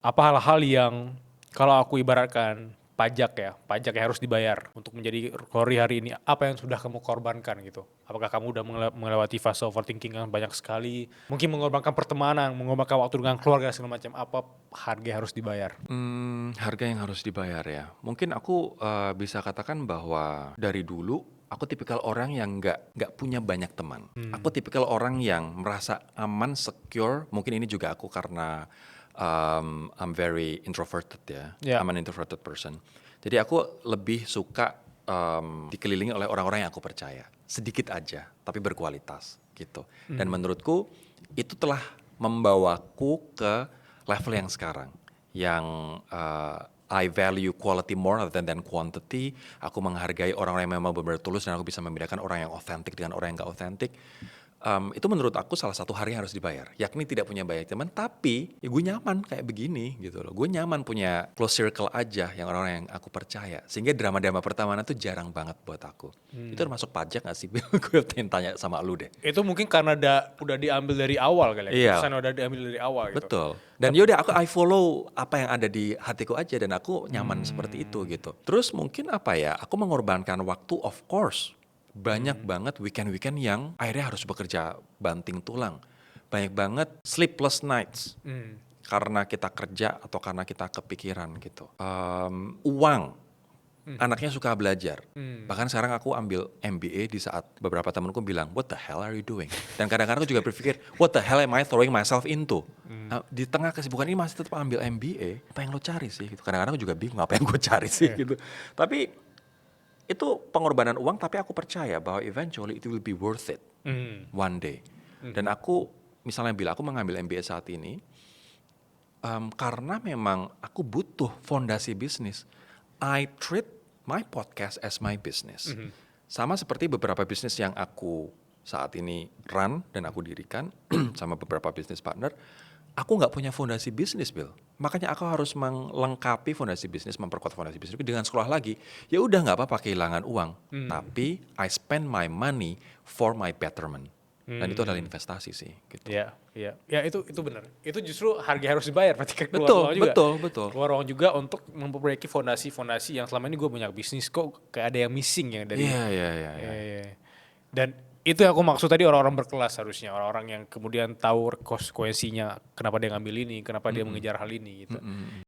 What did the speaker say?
Apa hal-hal yang kalau aku ibaratkan pajak yang harus dibayar untuk menjadi Rory hari ini, apa yang sudah kamu korbankan gitu? Apakah kamu udah melewati fase overthinking yang banyak sekali, mungkin mengorbankan pertemanan, mengorbankan waktu dengan keluarga segala macam, apa harga yang harus dibayar? Harga yang harus dibayar ya. Mungkin aku bisa katakan bahwa dari dulu aku tipikal orang yang nggak punya banyak teman. Aku tipikal orang yang merasa aman, secure. Mungkin ini juga aku karena I'm very introverted ya. Ya. I'm an introverted person. Jadi aku lebih suka dikelilingi oleh orang-orang yang aku percaya. Sedikit aja, tapi berkualitas gitu. Dan menurutku itu telah membawaku ke level yang sekarang. Yang I value quality more than quantity. Aku menghargai orang-orang yang memang benar-benar tulus dan aku bisa membedakan orang yang otentik dengan orang yang gak otentik. Itu menurut aku salah satu hari yang harus dibayar. Yakni tidak punya banyak teman, tapi ya gue nyaman kayak begini gitu loh. Gue nyaman punya close circle aja yang orang-orang yang aku percaya. Sehingga drama-drama pertemanan tuh jarang banget buat aku. Itu termasuk pajak gak sih? Gue pengen tanya sama lu deh. Itu mungkin karena udah diambil dari awal kali ya, Iya, keputusan udah diambil dari awal gitu. betul. Dan yaudah I follow apa yang ada di hatiku aja dan aku nyaman seperti itu gitu. Terus mungkin apa ya, aku mengorbankan waktu of course. Banyak banget weekend-weekend yang akhirnya harus bekerja banting tulang. Banyak banget sleepless nights. Karena kita kerja atau karena kita kepikiran gitu. Uang. Anaknya suka belajar. Bahkan sekarang aku ambil MBA di saat beberapa temanku bilang, what the hell are you doing? Dan kadang-kadang aku juga berpikir, what the hell am I throwing myself into? Nah, di tengah kesibukan ini masih tetap ambil MBA, apa yang lo cari sih? Gitu. Kadang-kadang aku juga bingung apa yang gue cari sih gitu. Tapi itu pengorbanan uang, tapi aku percaya bahwa eventually it will be worth it one day. Dan aku misalnya bilang aku mengambil MBA saat ini karena memang aku butuh fondasi bisnis. I treat my podcast as my business. Sama seperti beberapa bisnis yang aku saat ini run dan aku dirikan sama beberapa bisnis partner, aku nggak punya fondasi bisnis, Bill. Makanya aku harus melengkapi fondasi bisnis, memperkuat fondasi bisnis dengan sekolah lagi. Ya udah nggak apa-apa kehilangan uang, tapi I spend my money for my betterment. Dan itu adalah investasi sih. Gitu. Iya, iya. Ya itu benar. Itu justru harga harus dibayar, berarti kan keluar Betul, uang juga. betul. Keluar uang juga untuk memperbaiki fondasi-fondasi yang selama ini gue banyak bisnis kok kayak ada yang missing ya dari. Iya. Iya. Dan itu yang aku maksud tadi, orang-orang berkelas harusnya, orang-orang yang kemudian tahu konsekuensinya, kenapa dia ngambil ini, kenapa dia mengejar hal ini gitu.